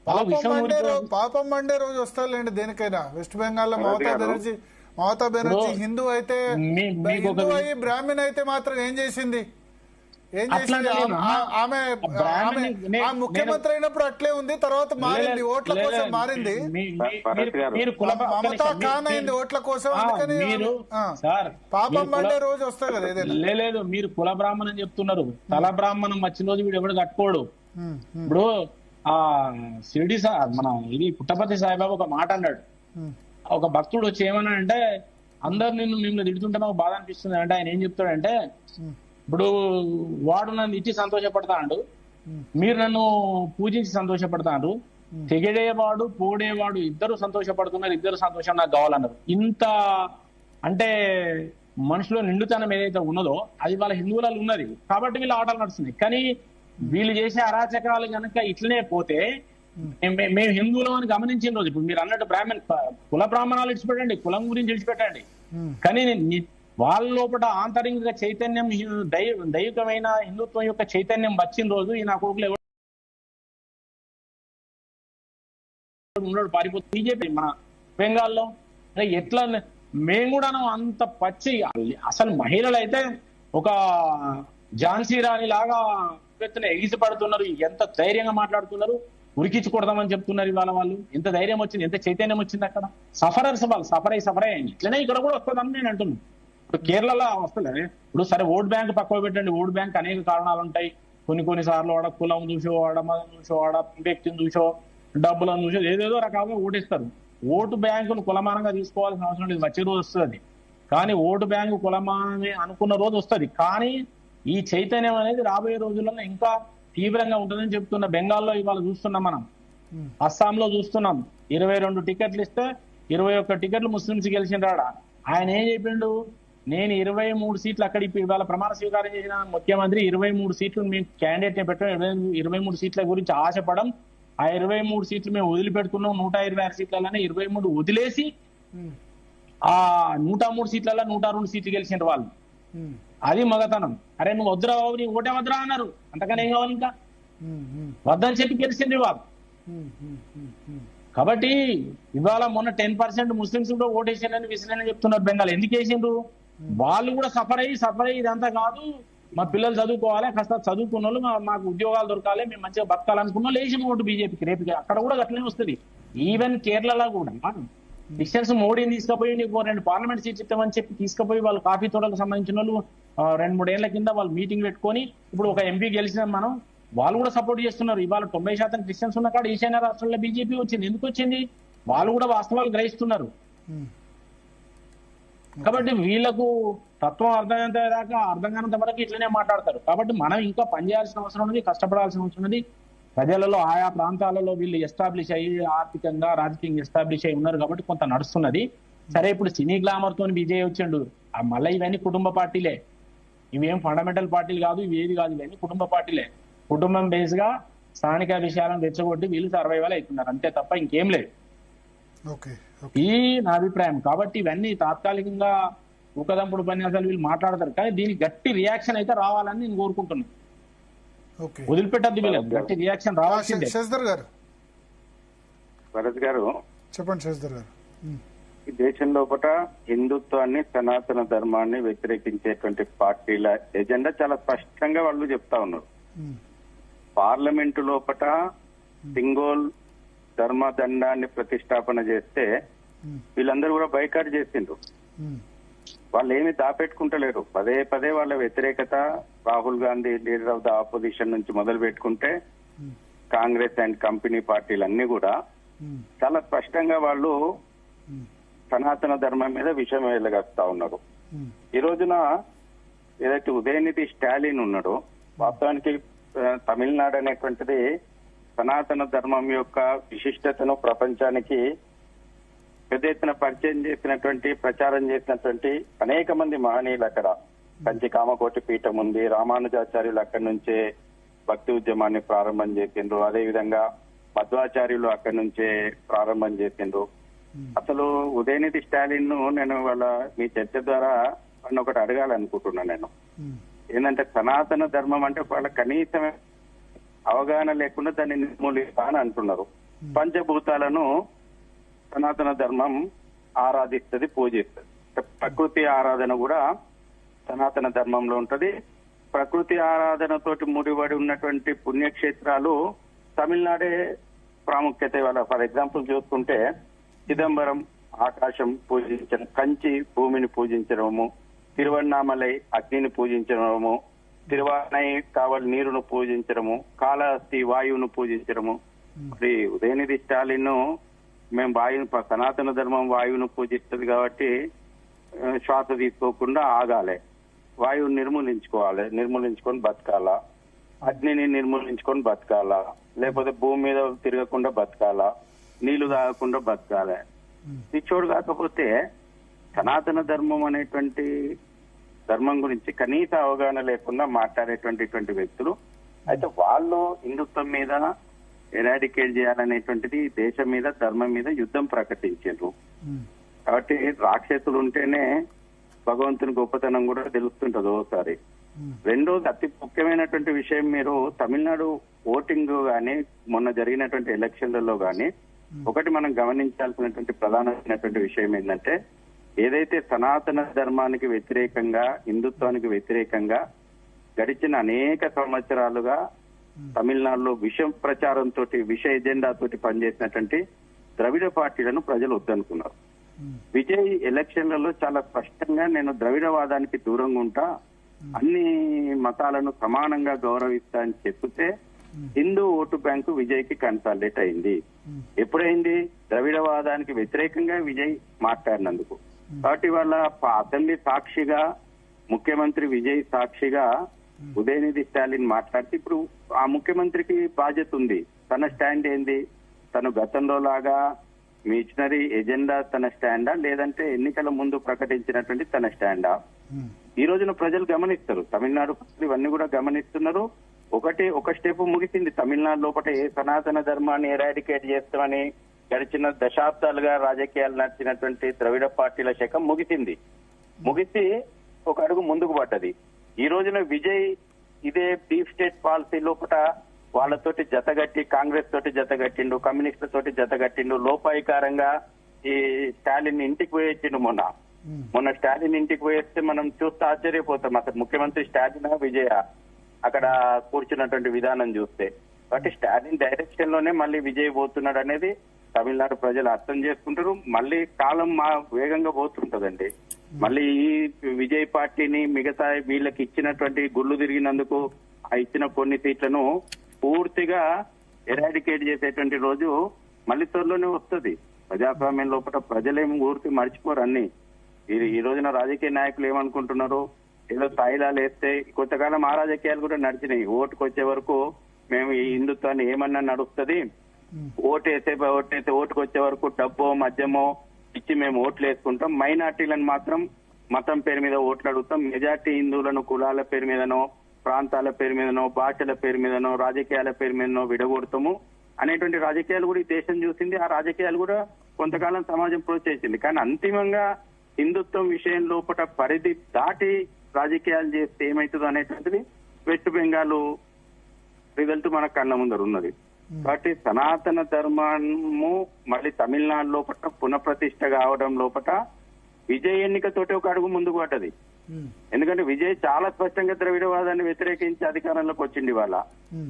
పాపం మండే రోజు వస్తారులేండి దేనికైనా. వెస్ట్ బెంగాల్లో మమతా బెనర్జీ హిందూ అయితే, హిందూ అయ్యి బ్రాహ్మణ్ అయితే మాత్రం ఏం చేసింది? ఆమె ముఖ్యమంత్రి అయినప్పుడు అట్లే ఉంది, తర్వాత మారింది, ఓట్ల కోసం మారింది. మమతా ఖాన్ అయింది ఓట్ల కోసం. అందుకని పాపం మండే రోజు వస్తుంది కదా ఏదైనా. లేదు, మీరు కుల బ్రాహ్మణం చెప్తున్నారు. తల బ్రాహ్మణం వచ్చిన రోజు వీడు ఎవడు కట్టుకోడు. ఇప్పుడు ఆ షిరిడి మన ఇది పుట్టపర్తి సాయిబాబా ఒక మాట అన్నాడు. ఒక భక్తుడు వచ్చి ఏమన్నా అంటే, అందరు మిమ్మల్ని తిడుతుంటే నాకు బాధ అనిపిస్తుంది అంటే ఆయన ఏం చెప్తాడంటే, ఇప్పుడు వాడు నన్ను ఇచ్చి సంతోషపడతాడు, మీరు నన్ను పూజించి సంతోషపడతారు, తెగడేవాడు పోడేవాడు ఇద్దరు సంతోషపడుతున్నారు, ఇద్దరు సంతోషం నాకు కావాలన్నారు. ఇంత అంటే మనుషులో నిండుతనం ఏదైతే ఉన్నదో అది వాళ్ళ హిందువులలో ఉన్నది కాబట్టి వీళ్ళ ఆటలు నడుస్తున్నాయి. కానీ వీళ్ళు చేసే అరాచకాలు కనుక ఇట్లనే పోతే మేము హిందువులం అని గమనించిన రోజు, ఇప్పుడు మీరు అన్నట్టు కుల బ్రాహ్మణాలు విడిచిపెట్టండి, కులం గురించి విడిచిపెట్టండి, కానీ వాళ్ళ లోపల ఆంతరిక చైతన్యం, దైవికమైన హిందుత్వం యొక్క చైతన్యం వచ్చిన రోజు ఈ నా కొడుకులు ఎవరు ఉన్నాడు పారిపోతుంది. బీజేపీ మన బెంగాల్లో ఎట్లా మేము కూడా అంత పచ్చి, అసలు మహిళలు అయితే ఒక ఝాన్సీ రాణి లాగా ఎగిసి పడుతున్నారు, ఎంత ధైర్యంగా మాట్లాడుతున్నారు, ఉరికించుకూడదామని చెప్తున్నారు. ఇవాళ వాళ్ళు ఎంత ధైర్యం వచ్చింది, ఎంత చైతన్యం వచ్చింది అక్కడ. సఫరర్స్ వాళ్ళు సఫర్ అయ్యింది. ఇట్లనే ఇక్కడ కూడా వస్తుందని నేను అంటున్నాను. ఇప్పుడు కేరళలో వస్తుంది. ఇప్పుడు సరే ఓట్ బ్యాంక్ పక్కన పెట్టండి, ఓట్ బ్యాంక్ అనేక కారణాలు ఉంటాయి. కొన్ని సార్లు వాడ కులం చూసో, వాడ మతం చూసో, వాడ వ్యక్తిని చూసో, డబ్బులను చూసో ఏదేదో రకాలుగా ఓటేస్తారు. ఓటు బ్యాంకును కులమానంగా తీసుకోవాల్సిన అవసరం లేదు, వచ్చే రోజు వస్తుంది. కానీ ఓటు బ్యాంకు కులమానమే అనుకున్న రోజు వస్తుంది. కానీ ఈ చైతన్యం అనేది రాబోయే రోజుల్లో ఇంకా తీవ్రంగా ఉంటుందని చెప్తున్న. బెంగాల్లో ఇవాళ చూస్తున్నాం, మనం అస్సాంలో చూస్తున్నాం. 22 టికెట్లు ఇస్తే 21 టికెట్లు ముస్లింస్ గెలిచిండ్రాడ. ఆయన ఏం చెప్పిండు, నేను 23 సీట్లు అక్కడ ఇవాళ ప్రమాణ స్వీకారం చేసిన ముఖ్యమంత్రి 23 సీట్లు మేము క్యాండిడేట్ ని పెట్టడం, 23 సీట్ల గురించి ఆశపడం, ఆ 23 సీట్లు మేము వదిలిపెడుతున్నాం. 126 సీట్లలోనే 23 వదిలేసి ఆ 103 సీట్లలో 102 సీట్లు గెలిచిండ్రు వాళ్ళు. అది మగతనం. అరే నువ్వు వద్దురా బాబు, నీ ఓటే వద్దురా అన్నారు, అంతకనే ఏం కావాలి ఇంకా, వద్దని చెప్పి గెలిచిండ్రు వాళ్ళు. కాబట్టి ఇవాళ మొన్న 10% ముస్లింస్ కూడా ఓటేసారని విసిరని చెప్తున్నారు బెంగాల్. ఎందుకు వేసిండ్రు? వాళ్ళు కూడా సఫర్ అయ్యి ఇదంతా కాదు, మా పిల్లలు చదువుకోవాలి, కాస్త చదువుకున్న వాళ్ళు మాకు ఉద్యోగాలు దొరకాలి, మేము మంచిగా బతకాలనుకున్న వాళ్ళు వేసిన ఓటు బీజేపీకి. రేపు అక్కడ కూడా అట్లనే వస్తుంది. ఈవెన్ కేరళలో కూడా డిస్టెన్స్ మోడీని తీసుకుపోయి నీకు 2 పార్లమెంట్ సీట్లు ఇస్తామని చెప్పి తీసుకుపోయి వాళ్ళు కాఫీ తోటలకు సంబంధించిన వాళ్ళు 2-3 ఏళ్ల కింద వాళ్ళు మీటింగ్ పెట్టుకొని ఇప్పుడు ఒక ఎంపీ గెలిచిన మనం వాళ్ళు కూడా సపోర్ట్ చేస్తున్నారు. ఇవాళ 90% క్రిస్టియన్స్ ఉన్న కాడ ఈశాన్య రాష్ట్రాల్లో బీజేపీ వచ్చింది. ఎందుకు వచ్చింది? వాళ్ళు కూడా వాస్తవాలు గ్రహిస్తున్నారు. కాబట్టి వీళ్లకు తత్వం అర్థమైనంత దాకా అర్థం కానంత వరకు ఇట్లనే మాట్లాడతారు. కాబట్టి మనం ఇంకా పనిచేయాల్సిన అవసరం ఉంది, కష్టపడాల్సిన అవసరం ఉంది. ప్రజలలో ఆయా ప్రాంతాలలో వీళ్ళు ఎస్టాబ్లిష్ అయ్యి ఆర్థికంగా రాజకీయంగా ఎస్టాబ్లిష్ అయ్యి ఉన్నారు కాబట్టి కొంత నడుస్తున్నది. సరే, ఇప్పుడు సినీ గ్లామర్ తోని విజయ్ వచ్చిండు, మళ్ళీ ఇవన్నీ కుటుంబ పార్టీలే, ఇవేం ఫండమెంటల్ పార్టీలు కాదు, ఇవి ఏది కాదు, ఇవన్నీ కుటుంబ పార్టీలే. కుటుంబం బేస్ గా స్థానిక విషయాలను రెచ్చగొట్టి వీళ్ళు సర్వైవల్ అవుతున్నారు, అంతే తప్ప ఇంకేం లేదు. ఈ నా అభిప్రాయం. కాబట్టి ఇవన్నీ తాత్కాలికంగా ఊకదంపుడు ఉపన్యాసాలు వీళ్ళు మాట్లాడతారు, కానీ దీనికి గట్టి రియాక్షన్ అయితే రావాలని నేను కోరుకుంటున్నాను. వదిలిపెట్టద్దు, వీళ్ళకి గట్టి రియాక్షన్ రావాల్సిందే. భరత్ గారు చెప్పండి. శశిధర్ గారు, ఈ దేశం లోపల హిందుత్వాన్ని, సనాతన ధర్మాన్ని వ్యతిరేకించేటువంటి పార్టీల ఎజెండా చాలా స్పష్టంగా వాళ్ళు చెప్తా ఉన్నారు. పార్లమెంటు లోపల సింగోల్ ధర్మదండాన్ని ప్రతిష్టాపన చేస్తే వీళ్ళందరూ కూడా బైకాట్ చేసిండ్రు. వాళ్ళు ఏమి దాపెట్టుకుంటలేరు. పదే వాళ్ళ వ్యతిరేకత Rahul Gandhi leader of the opposition నుంచి మొదలు పెట్టుకుంటే కాంగ్రెస్ అండ్ కంపెనీ పార్టీలన్నీ కూడా చాలా స్పష్టంగా వాళ్ళు సనాతన ధర్మం మీద విషయం వెలగస్తా ఉన్నారు. ఈ రోజున ఏదైతే ఉదయనిధి స్టాలిన్ ఉన్నాడో, వాస్తవానికి తమిళనాడు అనేటువంటిది సనాతన ధర్మం యొక్క విశిష్టతను ప్రపంచానికి పెద్ద ఎత్తున పరిచయం చేసినటువంటి, ప్రచారం చేసినటువంటి అనేక మంది మహనీయులు అక్కడ. కంచి కామకోటి పీఠం ఉంది, రామానుజాచార్యులు అక్కడి నుంచే భక్తి ఉద్యమాన్ని ప్రారంభం చేసిండ్రు, అదేవిధంగా మధ్వాచార్యులు అక్కడి నుంచే ప్రారంభం చేసిండ్రు. అసలు ఉదయనిధి స్టాలిన్ ను నేను వాళ్ళ మీ చర్చ ద్వారా వాళ్ళని ఒకటి అడగాలనుకుంటున్నాను. నేను ఏంటంటే సనాతన ధర్మం అంటే వాళ్ళ కనీసం అవగాహన లేకుండా దాన్ని నిర్మూలిస్తా అని అంటున్నారు. పంచభూతాలను సనాతన ధర్మం ఆరాధిస్తుంది, పూజిస్తుంది. ప్రకృతి ఆరాధన కూడా సనాతన ధర్మంలో ఉంటది. ప్రకృతి ఆరాధనతోటి ముడిపడి ఉన్నటువంటి పుణ్యక్షేత్రాలు తమిళనాడే ప్రాముఖ్యత. ఇవాళ ఫర్ ఎగ్జాంపుల్ చూసుకుంటే చిదంబరం ఆకాశం పూజించడం, కంచి భూమిని పూజించడము, తిరువన్నామలై అగ్నిని పూజించడము, తిరువానై కావలి నీరును పూజించడము, కాళహస్తి వాయువును పూజించడము. మరి ఉదయనిధి స్టాలిన్ మేము వాయువును, సనాతన ధర్మం వాయువును పూజిస్తుంది కాబట్టి శ్వాస తీసుకోకుండా ఆగాలి, వాయువుని నిర్మూలించుకొని బతకాలా, అగ్నిని నిర్మూలించుకొని బతకాలా, లేకపోతే భూమి మీద తిరగకుండా బతకాలా, నీళ్లు తాగకుండా బతకాలి. పిచ్చోడు కాకపోతే సనాతన ధర్మం అనేటువంటి ధర్మం గురించి కనీస అవగాహన లేకుండా మాట్లాడేటువంటి వ్యక్తులు. అయితే వాళ్ళు హిందుత్వం మీద ఎరాడికేట్ చేయాలనేటువంటిది దేశం మీద ధర్మం మీద యుద్ధం ప్రకటించారు. కాబట్టి రాక్షసులు ఉంటేనే భగవంతుని గొప్పతనం కూడా తెలుస్తుంటది ఓసారి. రెండోది అతి ముఖ్యమైనటువంటి విషయం, మీరు తమిళనాడు ఓటింగ్ గాని మొన్న జరిగినటువంటి ఎలక్షన్లలో గాని ఒకటి మనం గమనించాల్సినటువంటి ప్రధానమైనటువంటి విషయం ఏంటంటే, ఏదైతే సనాతన ధర్మానికి వ్యతిరేకంగా, హిందుత్వానికి వ్యతిరేకంగా గడిచిన అనేక సంవత్సరాలుగా తమిళనాడులో విష ప్రచారంతో, విష ఎజెండా తోటి పనిచేసినటువంటి ద్రవిడ పార్టీలను ప్రజలు వద్దనుకున్నారు. విజయ్ ఎలక్షన్లలో చాలా స్పష్టంగా నేను ద్రవిడవాదానికి దూరంగా ఉంటా, అన్ని మతాలను సమానంగా గౌరవిస్తా అని చెప్తే హిందూ ఓటు బ్యాంకు విజయ్ కి కన్సాలిడేట్ అయింది. ఎప్పుడైంది? ద్రవిడవాదానికి వ్యతిరేకంగా విజయ్ మాట్లాడినందుకు. కాబట్టి వాళ్ళ అసెంబ్లీ సాక్షిగా, ముఖ్యమంత్రి విజయ్ సాక్షిగా ఉదయనిధి స్టాలిన్ మాట్లాడితే ఇప్పుడు ఆ ముఖ్యమంత్రికి బాధ్యత ఉంది. తన స్టాండ్ ఏంది? తను గతంలో లాగా మిషనరీ ఎజెండా తన స్టాండా, లేదంటే ఎన్నికల ముందు ప్రకటించినటువంటి తన స్టాండా? ఈ రోజున ప్రజలు గమనిస్తారు, తమిళనాడు ప్రజలు ఇవన్నీ కూడా గమనిస్తున్నారు. ఒక స్టెప్ ముగిసింది. తమిళనాడు లోపల ఏ సనాతన ధర్మాన్ని ఎరాడికేట్ చేస్తామని గడిచిన దశాబ్దాలుగా రాజకీయాలు నడిచినటువంటి ద్రవిడ పార్టీల శకం ముగిసి ఒక అడుగు ముందుకు పడ్డది. ఈ రోజున విజయ్ ఇదే డీప్ స్టేట్ పాలసీ లోపల వాళ్ళతోటి జతగట్టి, కాంగ్రెస్ తోటి జతగట్టిండు, కమ్యూనిస్టుల తోటి జతగట్టిండు. లోపాయికారంగా ఈ స్టాలిన్ ఇంటికి పోయొచ్చిండు. మొన్న స్టాలిన్ ఇంటికి పోయేస్తే మనం చూస్తే ఆశ్చర్యపోతాం, అసలు ముఖ్యమంత్రి స్టాలిన్ విజయ అక్కడ కూర్చున్నటువంటి విధానం చూస్తే. కాబట్టి స్టాలిన్ డైరెక్షన్ లోనే మళ్ళీ విజయ్ పోతున్నాడు అనేది తమిళనాడు ప్రజలు అర్థం చేసుకుంటారు. మళ్ళీ కాలం వేగంగా పోతుంటదండి. మళ్ళీ ఈ విజయ్ పార్టీని మిగతా వీళ్ళకి ఇచ్చినటువంటి గుళ్ళు తిరిగినందుకు ఆ ఇచ్చిన కొన్ని సీట్లను పూర్తిగా ఎరాడికేట్ చేసేటువంటి రోజు మళ్ళీ త్వరలోనే వస్తుంది. ప్రజాస్వామ్యం లోపల ప్రజలేమో పూర్తి మర్చిపోరు అన్ని. ఈ రోజున రాజకీయ నాయకులు ఏమనుకుంటున్నారు, ఏదో స్థాయిలాలు వేస్తే కొంతకాలం ఆ రాజకీయాలు కూడా నడిచినాయి. ఓటుకు వచ్చే వరకు మేము ఈ హిందుత్వాన్ని ఏమన్నా నడుస్తుంది, ఓటుకు వచ్చే వరకు డబ్బో మద్యమో ఇచ్చి మేము ఓట్లు వేసుకుంటాం, మైనార్టీలను మాత్రం మతం పేరు మీద ఓట్లు అడుగుతాం, మెజార్టీ హిందువులను కులాల పేరు మీదనో, ప్రాంతాల పేరు మీదనో, భాషల పేరు మీదనో, రాజకీయాల పేరు మీదనో విడగొడతాము అనేటువంటి రాజకీయాలు కూడా ఈ దేశం చూసింది. ఆ రాజకీయాలు కూడా కొంతకాలం సమాజం ప్రోత్సహించింది. కానీ అంతిమంగా హిందుత్వం విషయం లోపల పరిధి దాటి రాజకీయాలు చేస్తే ఏమవుతుందో అనేటువంటిది వెస్ట్ బెంగాల్ రిజల్ట్ మన కళ్ళ ముందర ఉన్నది. కాబట్టి సనాతన ధర్మము మళ్ళీ తమిళనాడు లోపల పునఃప్రతిష్ఠ కావడం లోపల విజయ్ ఎన్నికతోటి ఒక అడుగు ముందుకు పడ్డది. ఎందుకంటే విజయ్ చాలా స్పష్టంగా ద్రవిడవాదాన్ని వ్యతిరేకించి అధికారంలోకి వచ్చింది. వాళ్ళ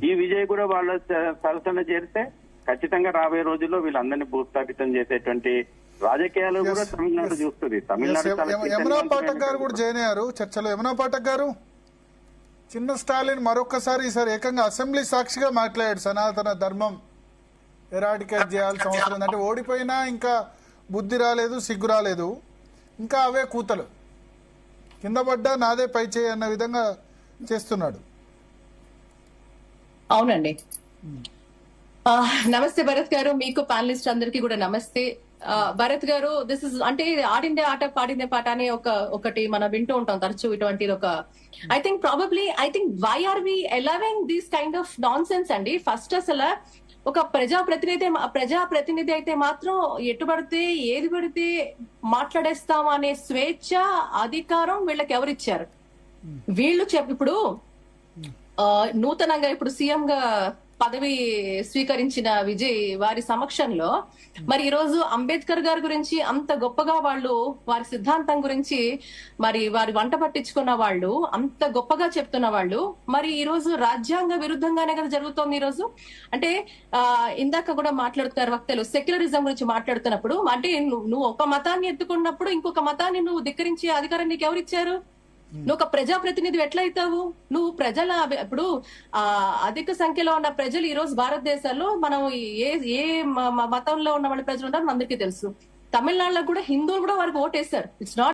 ఈ విజయ్ కూడా వాళ్ళ సరసన చేరితే ఖచ్చితంగా రాబోయే రోజుల్లో వీళ్ళందరినీ భూస్థాపితం చేసేటువంటి రాజకీయాలు కూడా తమిళనాడు చూస్తుంది. తమిళనాడు యమునా పాఠక్ గారు కూడా జాయిన్ అయ్యారు చర్చలో. యమునా పాఠక్ గారు, చిన్న స్టాలిన్ మరొకసారి ఈసారి ఏకంగా అసెంబ్లీ సాక్షిగా మాట్లాడాడు, సనాతన ధర్మం ఎరాడికేట్ చేయాల్సిన అవసరం ఉందంటే. ఓడిపోయినా ఇంకా బుద్ధి రాలేదు, సిగ్గు రాలేదు, ఇంకా అవే కూతలు, కింద పడ్డా నాదే పై చేయి అన్న విధంగా చేస్తున్నాడు. అవునండి. నమస్తే భరత్ గారు, మీకు ప్యానలిస్ట్ అందరికీ కూడా నమస్తే. భరత్ గారు, దిస్ ఇస్ అంటే ఆడిందే ఆట పాడిందే పాట అనే ఒకటి మనం వింటూ ఉంటాం తరచూ. ఇటువంటిది ఒక I think why are we allowing this kind of nonsense అండి. ఫస్ట్ అసలు ఒక ప్రజాప్రతినిధి అయితే మాత్రం ఎటు పడితే ఏది పడితే మాట్లాడేస్తాం అనే స్వేచ్ఛ, అధికారం వీళ్ళకి ఎవరిచ్చారు? వీళ్ళు ఇప్పుడు నూతనంగా ఇప్పుడు సీఎం గా పదవి స్వీకరించిన విజయ్ వారి సమక్షంలో మరి ఈ రోజు అంబేద్కర్ గారి గురించి అంత గొప్పగా వాళ్ళు వారి సిద్ధాంతం గురించి మరి వారి వంట పట్టించుకున్న వాళ్ళు అంత గొప్పగా చెప్తున్న వాళ్ళు మరి ఈ రోజు రాజ్యాంగ విరుద్ధంగానే కదా జరుగుతోంది ఈ రోజు. అంటే ఇందాక కూడా మాట్లాడుతున్నారు వక్తలు సెక్యులరిజం గురించి మాట్లాడుతున్నప్పుడు, అంటే నువ్వు ఒక మతాన్ని ఎత్తుకున్నప్పుడు ఇంకొక మతాన్ని నువ్వు ధిక్కరించే అధికారం నీకు ఎవరిచ్చారు? నువ్వు ఒక ప్రజాప్రతినిధి ఎట్లా అవుతావు? నువ్వు ప్రజల ఇప్పుడు అధిక సంఖ్యలో ఉన్న ప్రజలు ఈ రోజు భారతదేశంలో మనం ఏ మతంలో ఉన్న వాళ్ళ ప్రజలు ఉన్నారో అందరికీ తెలుసు. తమిళనాడులో కూడా హిందువులు కూడా వారికి ఓటేశారు. It's not